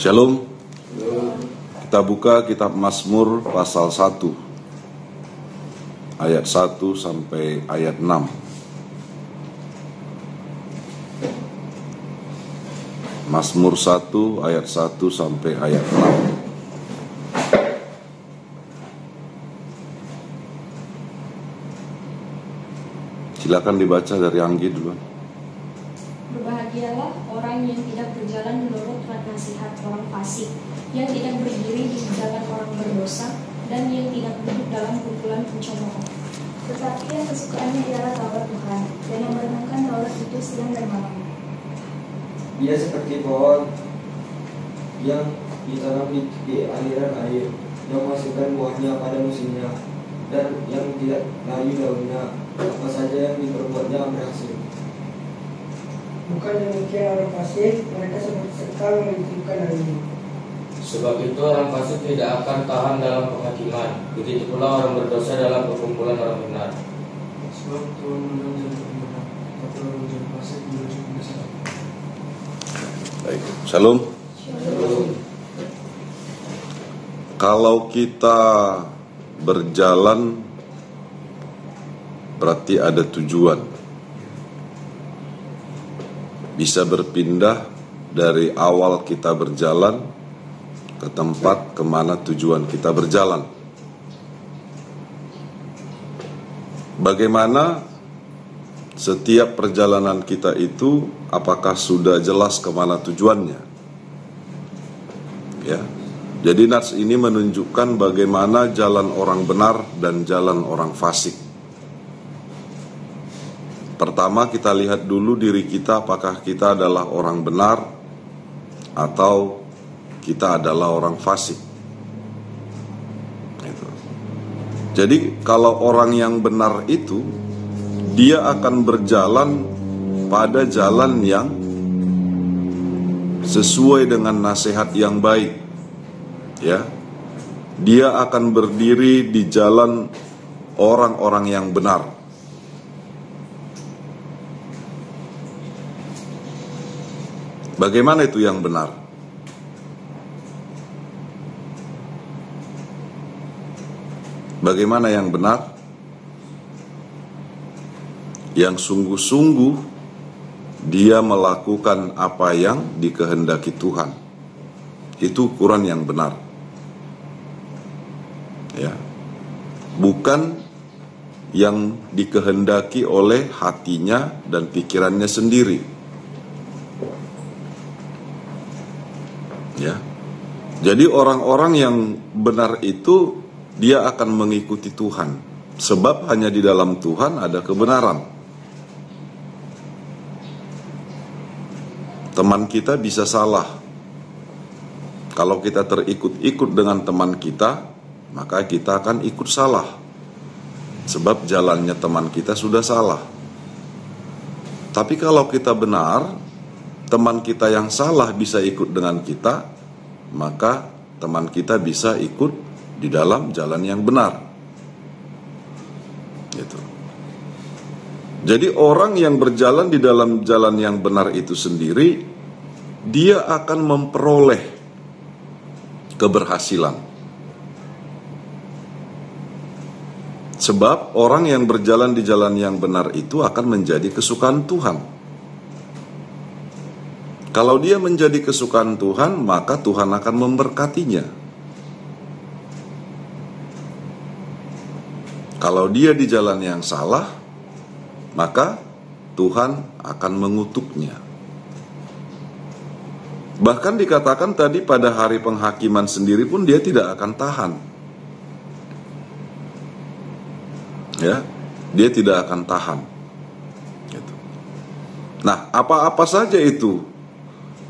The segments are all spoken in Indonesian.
Shalom. Kita buka kitab Mazmur pasal 1 ayat 1 sampai ayat 6. Mazmur 1 ayat 1 sampai ayat 6. Silakan dibaca dari Anggi dulu. Berbahagialah orang yang tidak berjalan menurut nasihat orang fasik, yang tidak berdiri di jalan orang berdosa, dan yang tidak duduk dalam kumpulan pencemooh. Tetapi yang kesukaannya ialah Taurat Tuhan, dan yang merenungkan Taurat itu siang dan malam. Ia seperti pohon yang ditanam di aliran air, yang menghasilkan buahnya pada musimnya, dan yang tidak layu daunnya. Apa saja yang diperbuatnya berhasil. Bukan demikian orang fasik, mereka seperti sekal menghidupkan air. Sebab itu orang fasik tidak akan tahan dalam penghakiman, begitu pula orang berdosa dalam perkumpulan orang benar. Sebab Tuhan menang jalan kebenaran, tapi orang jalan fasik menuju kebinasaan. Baik, Shalom. Kalau kita berjalan berarti ada tujuan. Bisa berpindah dari awal kita berjalan ke tempat kemana tujuan kita berjalan. Bagaimana setiap perjalanan kita itu, apakah sudah jelas kemana tujuannya? Ya. Jadi nats ini menunjukkan bagaimana jalan orang benar dan jalan orang fasik. Pertama kita lihat dulu diri kita, apakah kita adalah orang benar atau kita adalah orang fasik. Jadi kalau orang yang benar itu, dia akan berjalan pada jalan yang sesuai dengan nasihat yang baik. Ya, dia akan berdiri di jalan orang-orang yang benar. Bagaimana itu yang benar? Bagaimana yang benar? Yang sungguh-sungguh dia melakukan apa yang dikehendaki Tuhan. Itu ukuran yang benar. Ya. Bukan yang dikehendaki oleh hatinya dan pikirannya sendiri. Ya. Jadi orang-orang yang benar itu dia akan mengikuti Tuhan, sebab hanya di dalam Tuhan ada kebenaran. Teman kita bisa salah. Kalau kita terikut-ikut dengan teman kita, maka kita akan ikut salah, sebab jalannya teman kita sudah salah. Tapi kalau kita benar, teman kita yang salah bisa ikut dengan kita, maka teman kita bisa ikut di dalam jalan yang benar. Gitu. Jadi orang yang berjalan di dalam jalan yang benar itu sendiri, dia akan memperoleh keberhasilan. Sebab orang yang berjalan di jalan yang benar itu akan menjadi kesukaan Tuhan. Kalau dia menjadi kesukaan Tuhan, maka Tuhan akan memberkatinya. Kalau dia di jalan yang salah, maka Tuhan akan mengutuknya. Bahkan dikatakan tadi pada hari penghakiman sendiri pun dia tidak akan tahan. Ya, dia tidak akan tahan. Gitu. Nah, apa-apa saja itu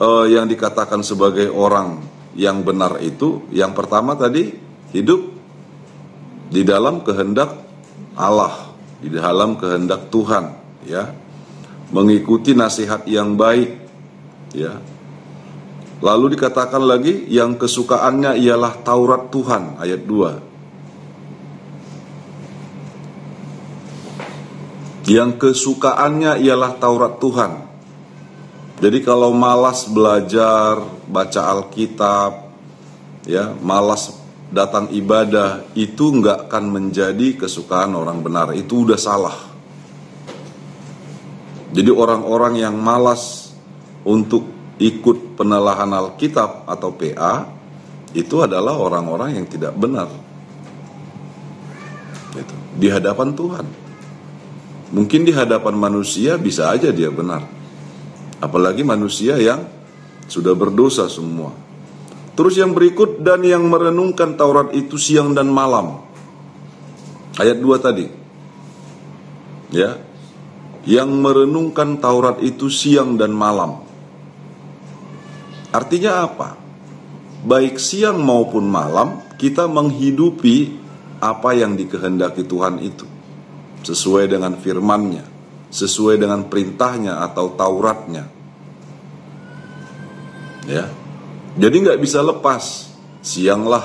yang dikatakan sebagai orang yang benar itu? Yang pertama tadi, hidup di dalam kehendak Allah, di dalam kehendak Tuhan, ya, mengikuti nasihat yang baik, ya. Lalu dikatakan lagi yang kesukaannya ialah Taurat Tuhan, ayat 2. Yang kesukaannya ialah Taurat Tuhan. Jadi kalau malas belajar, baca Alkitab, ya, malas datang ibadah, itu nggak akan menjadi kesukaan orang benar. Itu udah salah. Jadi orang-orang yang malas untuk ikut penelahan Alkitab atau PA, itu adalah orang-orang yang tidak benar. Gitu. Di hadapan Tuhan. Mungkin di hadapan manusia bisa aja dia benar. Apalagi manusia yang sudah berdosa semua. Terus yang berikut, dan yang merenungkan Taurat itu siang dan malam. Ayat 2 tadi. Ya. Yang merenungkan Taurat itu siang dan malam. Artinya apa? Baik siang maupun malam kita menghidupi apa yang dikehendaki Tuhan itu. Sesuai dengan firman-Nya, sesuai dengan perintahnya atau Tauratnya. Ya. Jadi nggak bisa lepas. Sianglah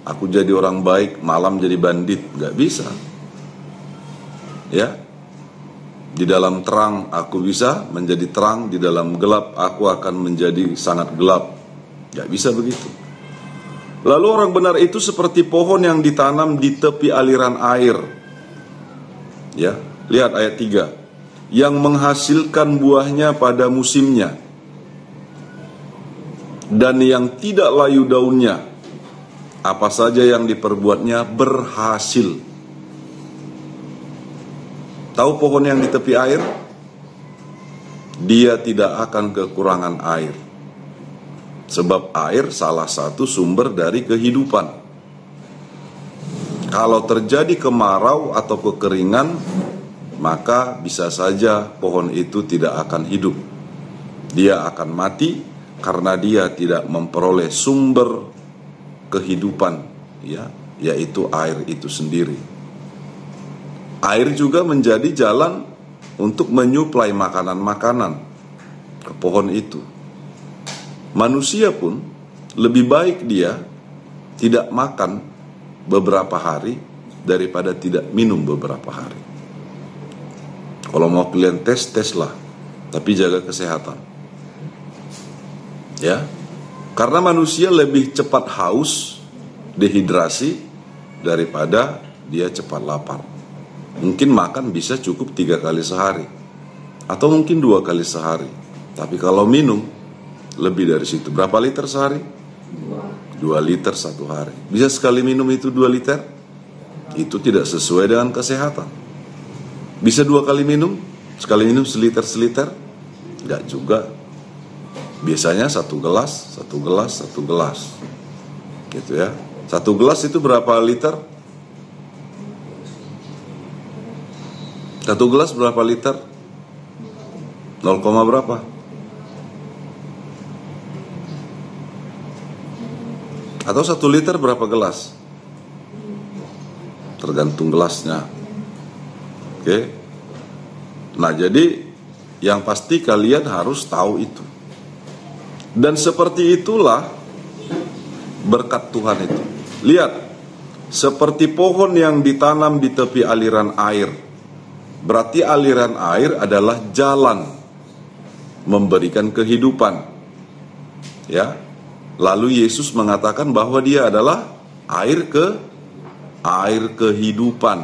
aku jadi orang baik, malam jadi bandit. Nggak bisa. Ya. Di dalam terang aku bisa menjadi terang, di dalam gelap aku akan menjadi sangat gelap. Nggak bisa begitu. Lalu orang benar itu seperti pohon yang ditanam di tepi aliran air. Ya, lihat ayat 3. Yang menghasilkan buahnya pada musimnya. Dan yang tidak layu daunnya. Apa saja yang diperbuatnya berhasil. Tahu pohon yang di tepi air? Dia tidak akan kekurangan air. Sebab air salah satu sumber dari kehidupan. Kalau terjadi kemarau atau kekeringan, maka bisa saja pohon itu tidak akan hidup. Dia akan mati karena dia tidak memperoleh sumber kehidupan, ya, yaitu air itu sendiri. Air juga menjadi jalan untuk menyuplai makanan-makanan ke pohon itu. Manusia pun lebih baik dia tidak makan beberapa hari daripada tidak minum beberapa hari. Kalau mau kalian teslah, tapi jaga kesehatan. Ya, karena manusia lebih cepat haus, dehidrasi daripada dia cepat lapar. Mungkin makan bisa cukup 3 kali sehari, atau mungkin 2 kali sehari. Tapi kalau minum lebih dari situ. Berapa liter sehari? 2 liter satu hari. Bisa sekali minum itu 2 liter? Itu tidak sesuai dengan kesehatan. Bisa 2 kali minum? Sekali minum seliter? Enggak juga. Biasanya 1 gelas, 1 gelas, 1 gelas. Gitu ya. 1 gelas itu berapa liter? 1 gelas berapa liter? 0, berapa? Atau 1 liter berapa gelas? Tergantung gelasnya. Oke. Nah, jadi yang pasti kalian harus tahu itu. Dan seperti itulah berkat Tuhan itu. Lihat, seperti pohon yang ditanam di tepi aliran air. Berarti aliran air adalah jalan memberikan kehidupan. Ya. Lalu Yesus mengatakan bahwa dia adalah air kehidupan.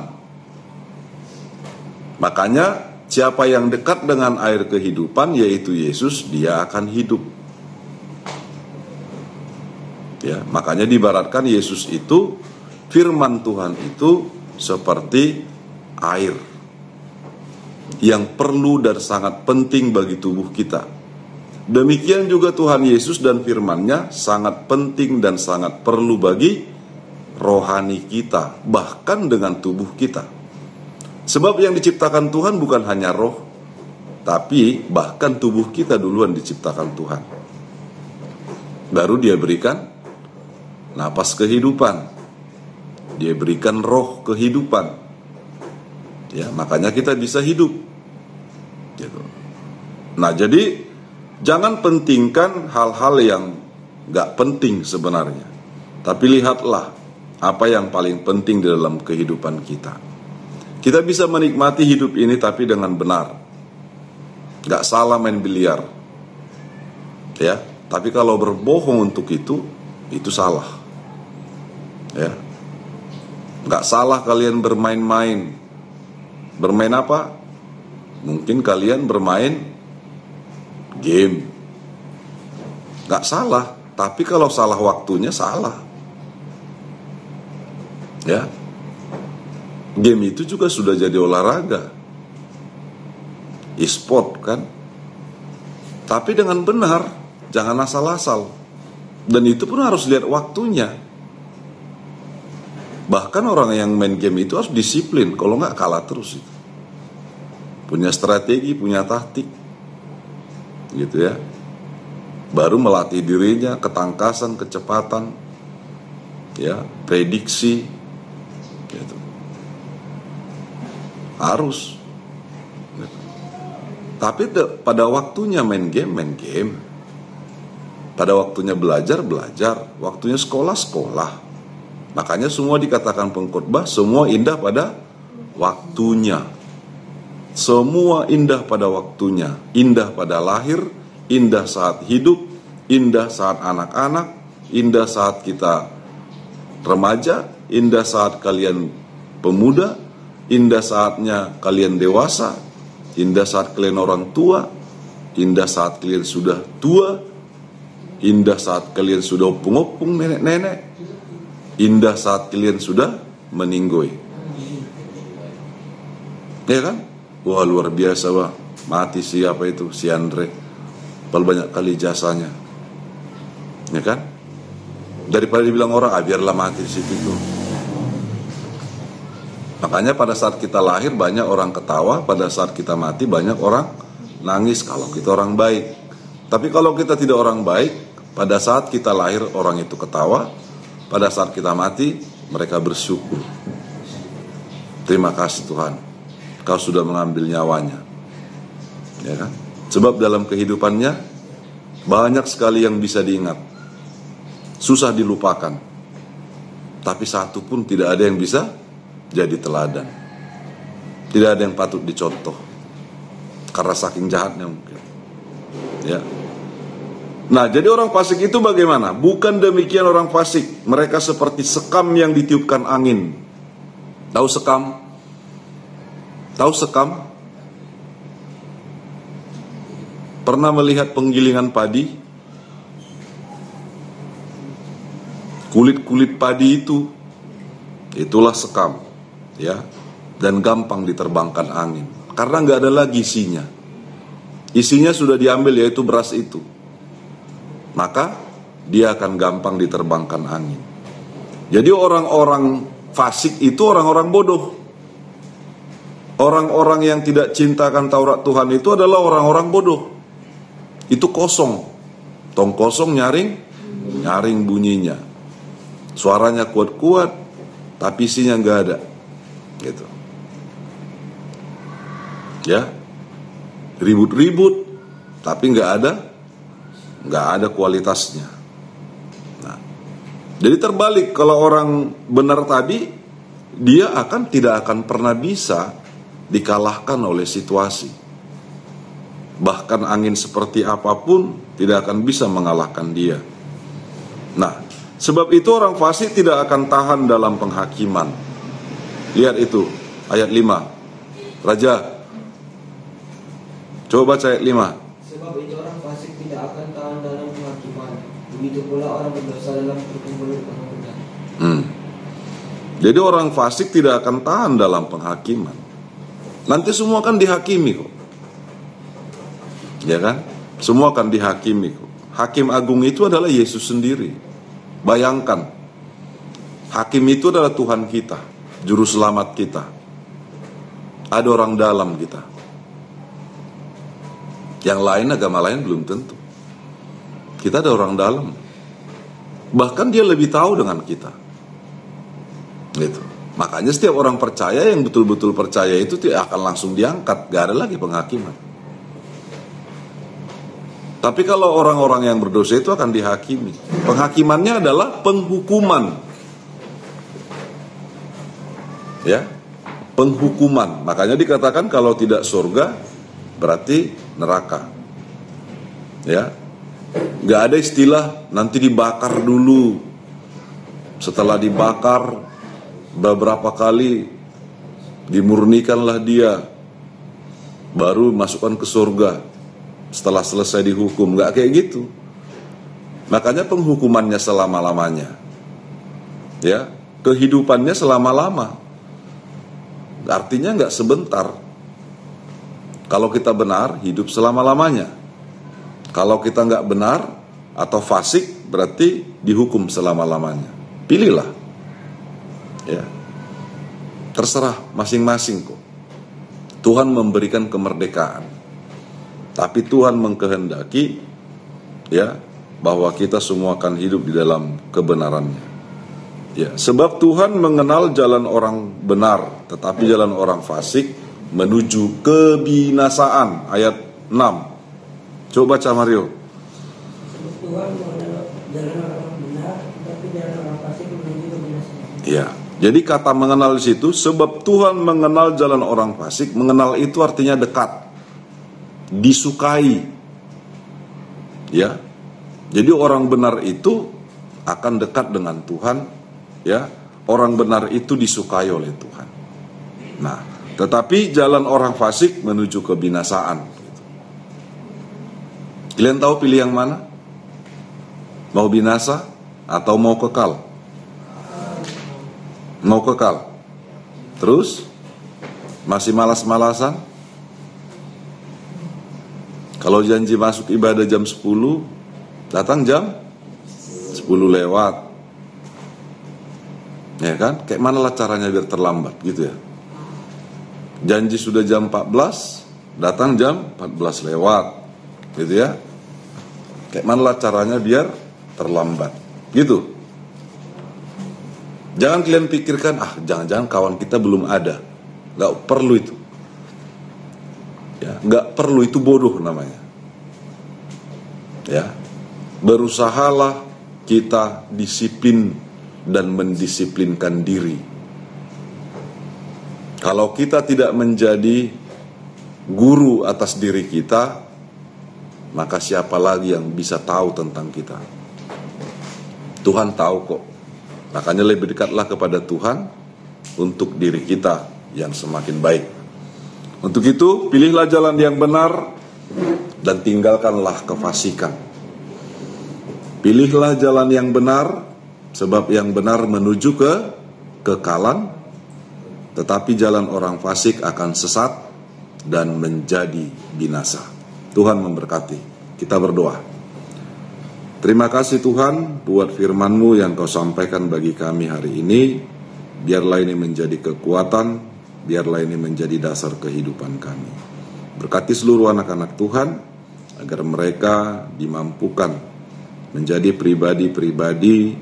Makanya siapa yang dekat dengan air kehidupan, yaitu Yesus, dia akan hidup. Ya, makanya diibaratkan Yesus itu, firman Tuhan itu seperti air yang perlu dan sangat penting bagi tubuh kita. Demikian juga Tuhan Yesus dan firman-Nya sangat penting dan sangat perlu bagi rohani kita, bahkan dengan tubuh kita. Sebab yang diciptakan Tuhan bukan hanya roh, tapi bahkan tubuh kita duluan diciptakan Tuhan. Baru dia berikan napas kehidupan. Dia berikan roh kehidupan. Ya, makanya kita bisa hidup. Gitu. Nah, jadi jangan pentingkan hal-hal yang gak penting sebenarnya. Tapi lihatlah apa yang paling penting di dalam kehidupan kita. Kita bisa menikmati hidup ini tapi dengan benar. Gak salah main biliar. Ya, tapi kalau berbohong untuk itu salah. Ya. Nggak salah kalian bermain-main. Bermain apa? Mungkin kalian bermain game. Nggak salah, tapi kalau salah waktunya salah. Ya. Game itu juga sudah jadi olahraga. E-sport kan. Tapi dengan benar, jangan asal-asal. Dan itu pun harus lihat waktunya. Bahkan orang yang main game itu harus disiplin, kalau nggak kalah terus itu. Punya strategi, punya taktik, gitu ya. Baru melatih dirinya, ketangkasan, kecepatan, ya, prediksi, gitu. Harus. Gitu. Tapi pada waktunya main game. Pada waktunya belajar, waktunya sekolah. Makanya semua dikatakan pengkhotbah, semua indah pada waktunya. Semua indah pada waktunya. Indah pada lahir, indah saat hidup, indah saat anak-anak, indah saat kita remaja, indah saat kalian pemuda, indah saatnya kalian dewasa, indah saat kalian orang tua, indah saat kalian sudah tua, indah saat kalian sudah opung-opung nenek-nenek, indah saat kalian sudah meninggoy. Ya kan? Wah, luar biasa, Pak. Mati siapa itu? Si Andre. Banyak kali jasanya. Ya kan? Daripada dibilang orang, biarlah mati di situ itu. Makanya pada saat kita lahir banyak orang ketawa, pada saat kita mati banyak orang nangis kalau kita orang baik. Tapi kalau kita tidak orang baik, pada saat kita lahir orang itu ketawa, pada saat kita mati mereka bersyukur. Terima kasih Tuhan, Kau sudah mengambil nyawanya. Ya kan? Sebab dalam kehidupannya banyak sekali yang bisa diingat, susah dilupakan. Tapi satu pun tidak ada yang bisa jadi teladan. Tidak ada yang patut dicontoh karena saking jahatnya mungkin. Ya. Nah, jadi orang fasik itu bagaimana? Bukan demikian orang fasik. Mereka seperti sekam yang ditiupkan angin. Tahu sekam? Tahu sekam? Pernah melihat penggilingan padi? Kulit-kulit padi itu, itulah sekam, ya, dan gampang diterbangkan angin. Karena nggak ada lagi isinya. Isinya sudah diambil, yaitu beras itu. Maka dia akan gampang diterbangkan angin. Jadi orang-orang fasik itu orang-orang bodoh. Orang-orang yang tidak cintakan Taurat Tuhan itu adalah orang-orang bodoh. Itu kosong. Tong kosong nyaring bunyinya. Suaranya kuat-kuat, tapi isinya nggak ada. Gitu. Ya. Ribut-ribut, tapi nggak ada kualitasnya. Nah, jadi terbalik, kalau orang benar tadi, dia tidak akan pernah bisa dikalahkan oleh situasi. Bahkan angin seperti apapun tidak akan bisa mengalahkan dia. Nah, sebab itu orang fasik tidak akan tahan dalam penghakiman. Lihat itu, ayat 5. Raja, coba baca ayat 5. Sebab itu orang fasik tidak akan tahan dalam penghakiman. Begitu pula orang berdosa dalam perkumpulan orang benar. Jadi orang fasik tidak akan tahan dalam penghakiman. Nanti semua akan dihakimi kok. Ya kan? Semua akan dihakimi kok. Hakim agung itu adalah Yesus sendiri. Bayangkan, hakim itu adalah Tuhan kita, juru selamat kita. Ada orang dalam kita. Yang lain, agama lain belum tentu. Kita ada orang dalam. Bahkan dia lebih tahu dengan kita. Gitu. Makanya setiap orang percaya, yang betul-betul percaya itu tidak akan langsung diangkat. Gak ada lagi penghakiman. Tapi kalau orang-orang yang berdosa itu akan dihakimi. Penghakimannya adalah penghukuman. Ya, penghukuman. Makanya dikatakan kalau tidak surga berarti neraka. Ya. Nggak ada istilah nanti dibakar dulu. Setelah dibakar beberapa kali, dimurnikanlah dia, baru masukkan ke surga setelah selesai dihukum. Nggak kayak gitu. Makanya penghukumannya selama-lamanya, ya, kehidupannya selama-lama. Artinya nggak sebentar. Kalau kita benar, hidup selama-lamanya. Kalau kita nggak benar atau fasik, berarti dihukum selama-lamanya. Pilihlah, ya, terserah masing-masing kok. Tuhan memberikan kemerdekaan, tapi Tuhan mengkehendaki, ya, bahwa kita semua akan hidup di dalam kebenarannya. Ya, sebab Tuhan mengenal jalan orang benar, tetapi jalan orang fasik menuju kebinasaan. Ayat 6. Coba baca Mario. Tuhan mengenal jalan orang benar, tapi jalan orang fasik menuju kebinasaan. Ya, jadi kata mengenal di situ, sebab Tuhan mengenal jalan orang fasik. Mengenal itu artinya dekat, disukai. Ya, jadi orang benar itu akan dekat dengan Tuhan. Ya, orang benar itu disukai oleh Tuhan. Nah, tetapi jalan orang fasik menuju kebinasaan. Kalian tahu pilih yang mana? Mau binasa atau mau kekal? Mau kekal. Terus masih malas-malasan? Kalau janji masuk ibadah jam 10, datang jam 10 lewat. Ya kan? Kayak mana lah caranya biar terlambat gitu ya. Janji sudah jam 14, datang jam 14 lewat. Gitu ya. Kayak mana lah caranya biar terlambat. Gitu. Jangan kalian pikirkan, jangan-jangan kawan kita belum ada. Gak perlu itu. Ya, gak perlu, itu bodoh namanya. Ya. Berusahalah kita disiplin dan mendisiplinkan diri. Kalau kita tidak menjadi guru atas diri kita, maka siapa lagi yang bisa tahu tentang kita? Tuhan tahu kok. Makanya lebih dekatlah kepada Tuhan untuk diri kita yang semakin baik. Untuk itu, pilihlah jalan yang benar dan tinggalkanlah kefasikan. Pilihlah jalan yang benar, sebab yang benar menuju ke kekalan, tetapi jalan orang fasik akan sesat dan menjadi binasa. Tuhan memberkati. Kita berdoa. Terima kasih Tuhan buat firman-Mu yang Kau sampaikan bagi kami hari ini. Biarlah ini menjadi kekuatan, biarlah ini menjadi dasar kehidupan kami. Berkati seluruh anak-anak Tuhan, agar mereka dimampukan menjadi pribadi-pribadi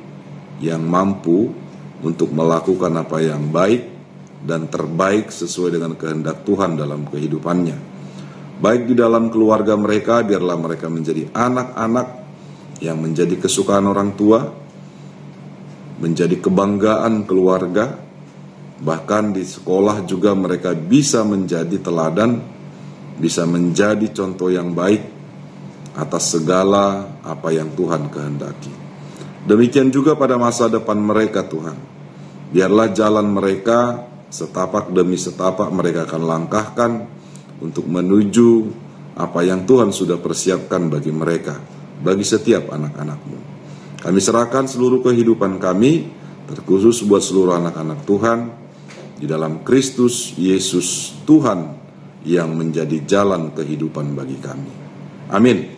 yang mampu untuk melakukan apa yang baik dan terbaik sesuai dengan kehendak Tuhan dalam kehidupannya. Baik di dalam keluarga mereka, biarlah mereka menjadi anak-anak yang menjadi kesukaan orang tua, menjadi kebanggaan keluarga, bahkan di sekolah juga mereka bisa menjadi teladan, bisa menjadi contoh yang baik atas segala apa yang Tuhan kehendaki. Demikian juga pada masa depan mereka Tuhan. Biarlah jalan mereka setapak demi setapak mereka akan langkahkan untuk menuju apa yang Tuhan sudah persiapkan bagi mereka, bagi setiap anak-anak-Mu. Kami serahkan seluruh kehidupan kami, terkhusus buat seluruh anak-anak Tuhan, di dalam Kristus Yesus Tuhan yang menjadi jalan kehidupan bagi kami. Amin.